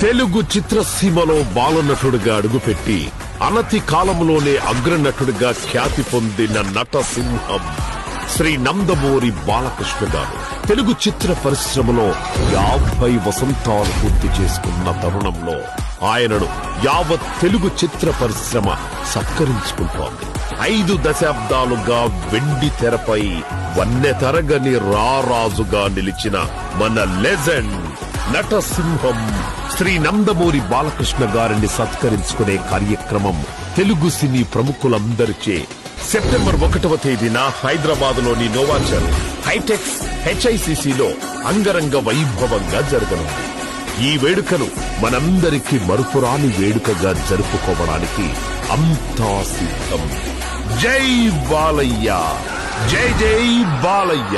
తెలుగు చిత్రసీమలో బాలనటుడిగా అడుగుపెట్టి అనతి కాలంలోనే అగ్రనటుడిగా ఖ్యాతి పొందిన నటసింహం శ్రీ నందమూరి బాలకృష్ణ గారు తెలుగు చిత్ర పరిశ్రమలో 50 వసంతాలు పూర్తి చేసుకున్న తరుణంలో ఆయనను యావత్ తెలుగు చిత్ర పరిశ్రమ సత్కరించుకుంటోంది. 5 దశాబ్దాలుగా వెండి తెరపై వన్నె తరగని రారాజుగా నిలిచిన మన లెజెండ్ నటసింహం శ్రీ నందమూరి బాలకృష్ణ గారిని సత్కరించుకునే కార్యక్రమం తెలుగు సినీ ప్రముఖులందరిచే సెప్టెంబర్ 1వ తేదీన హైదరాబాద్ లోని నోవాచల్ హైటెక్స్ HICCలో అంగరంగ వైభవంగా జరగనుంది. ఈ వేడుకను మనందరికీ మరుపురాని వేడుకగా జరుపుకోవడానికి అంతా సిద్ధం. జై బాలయ్య, జై జై బాలయ్య.